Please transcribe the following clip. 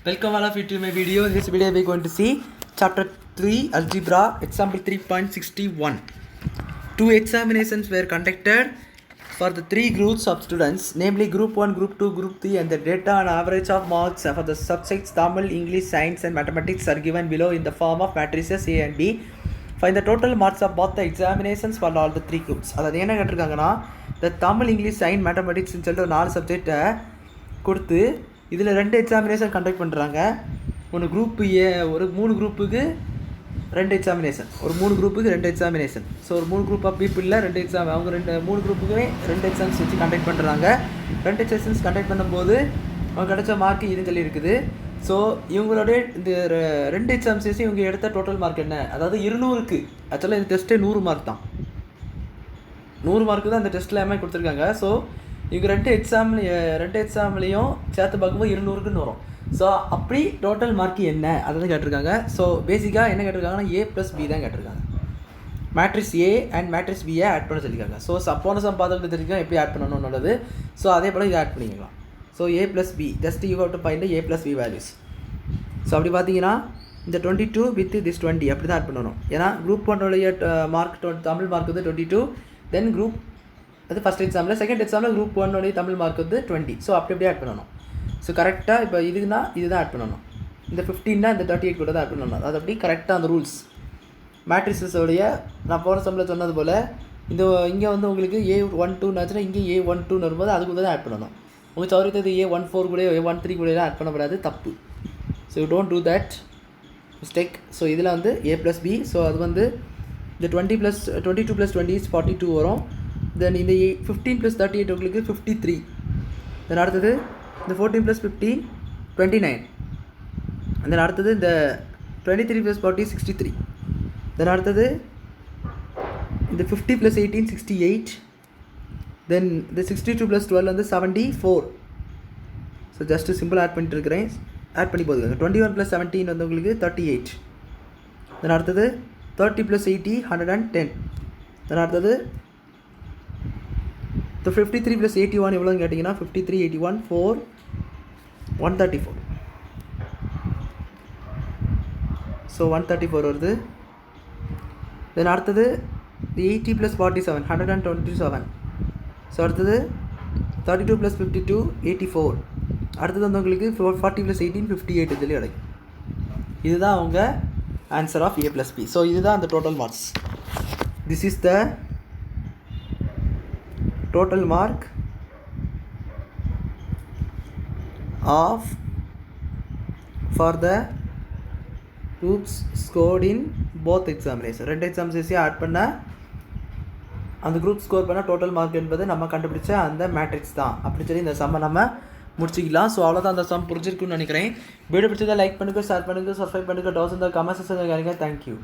Welcome all of you to my video. In this video we are going to see chapter 3 algebra example 3.61. Two examinations were conducted for the three groups of students, namely group 1, group 2, group 3, and the data and average of marks for the subjects Tamil, English, Science and Mathematics are given below in the form of matrices A and B. Find the total marks of both the examinations for all the three groups. அதாவது என்ன கேட்டிருக்காங்கன்னா, இந்த Tamil, English, science, மேத்தமெட்டிக்ஸ்னு சொல்லிட்டு ஒரு 4 சப்ஜெக்டை கொடுத்து இதில் 2 examination conduct பண்ணுறாங்க. ஒன்று குரூப் ஏ, ஒரு 3 குரூப்புக்கு 2 எக்ஸாமினேஷன், ஒரு 3 குரூப்புக்கு 2 எக்ஸாமினேஷன். ஸோ ஒரு 3 குரூப் ஆஃப் பீப்புளில் 2 எக்ஸாம், அவங்க 3 குரூப்புக்குமே 2 எக்ஸாம்ஸ் வச்சு கண்டக்ட் பண்ணுறாங்க. 2 செஷன்ஸ் கண்டக்ட் பண்ணும்போது அவங்க கிடைச்ச மார்க் இதுன்னு சொல்லி இருக்குது. ஸோ இவங்களுடைய இந்த 2 எக்ஸாம்ஸஸ் இவங்க எடுத்த டோட்டல் மார்க் என்ன, அதாவது 200க்கு ஆக்சுவலாக இந்த டெஸ்ட்டே 100 மார்க் தான். 100 மார்க்கு தான் அந்த டெஸ்ட்டில் எல்லாமே கொடுத்துருக்காங்க. ஸோ இவங்க 2 எக்ஸாம்லேயும் சேர்த்து பார்க்கும்போது 200க்குன்னு வரும். ஸோ அப்படி டோட்டல் மார்க் என்ன அதை தான் கேட்டிருக்காங்க. ஸோ பேசிக்காக என்ன கேட்டிருக்காங்கன்னா A+B தான் கேட்டிருக்காங்க. மேட்ரிக்ஸ் ஏ அண்ட் மேட்ரிக்ஸ் பியை ஆட் பண்ண சொல்லியிருக்காங்க. ஸோ போன சம் பார்த்துட்டு தெரிஞ்சுக்கலாம் எப்படி ஆட் பண்ணணும்னு உள்ளது. ஸோ அதே போல் இதை ஆட் பண்ணிக்கலாம். So A+B just you have to find A+B values. So அப்படி பார்த்தீங்கன்னா இந்த 22 வித் திஸ் 20 அப்படி தான் ஆட் பண்ணணும். ஏன்னா குரூப் 1 மார்க் தமிழ் மார்க் வந்து 22, தென் குரூப் அது ஃபஸ்ட் எக்ஸாமில், செகண்ட் எக்ஸாமில் குரூப் 1 தமிழ் மார்க் வந்து 20. ஸோ அப்படி ஆட் பண்ணணும். ஸோ கரெக்டாக இப்போ இதுனா இதுதான் ஆட் பண்ணணும். இந்த 15 இந்த 38 கூட தான் ஆட் பண்ணணும். அது அப்படி கரெக்டாக அந்த ரூல்ஸ் மேட்ரிக்ஸோடைய நான் போன சம்மில் சொன்னது போல் இந்த இங்கே வந்து உங்களுக்கு A12 ஆச்சுன்னா இங்கே A12 வரும்போது அதுக்கு தான் ஆட் பண்ணணும். உங்கள் சௌரியத்தை A14 கூட A13 கூட ஆட் பண்ணக்கூடாது, தப்பு. So you don't do that mistake. So இதில் வந்து A+B. ஸோ அது வந்து இந்த 22 + 20 is 42 வரும். தென் இந்த 15 + 38 உங்களுக்கு 53. தென் அடுத்தது இந்த 14 + 15 29. தென் அடுத்தது இந்த 23 + 40 63. தென் அடுத்தது இந்த 50 + 18 68. தென் இந்த 62 + 12 வந்து 74. ஸோ ஜஸ்ட்டு சிம்பிள் ஆட் பண்ணிட்டு இருக்கிறேன், ஆட் பண்ணி போதுங்க. 21 + 17 வந்து உங்களுக்கு 38. தென் அடுத்தது 30 + 80 110. தென் அடுத்தது ஸோ 53 + 81 எவ்வளோன்னு கேட்டிங்கன்னா 53 81 4 134. ஸோ 134 வருது. தென் அடுத்தது 80 + 47 127. ஸோ அடுத்தது 32 + 52 84. அடுத்தது வந்து உங்களுக்கு 40 + 18 58 இதில் கிடைக்கும். இதுதான் அவங்க ஆன்சர் ஆஃப் A+B. ஸோ இதுதான் அந்த total marks. This is the total mark of for the groups scored in both examinations. 2 examination add பண்ண அந்த குரூப் ஸ்கோர் பண்ண டோட்டல் மார்க் என்பது நம்ம கண்டுபிடிச்ச அந்த மேட்ரிக்ஸ் தான் அப்படின்னு சொல்லி இந்த சம்மை நம்ம முடிச்சிக்கலாம். ஸோ அவ்வளோதான் அந்த சம் புரிஞ்சிருக்குன்னு நினைக்கிறேன். வீடியோ பிடிச்சதை லைக் பண்ணுங்கள், ஷேர் பண்ணுங்கள், சப்ஸ்கிரைப் பண்ணுங்கள். டவுட்ஸ் இருந்தால் கமெண்ட் செக்ஷனில் கேளுங்க. தேங்க்யூ.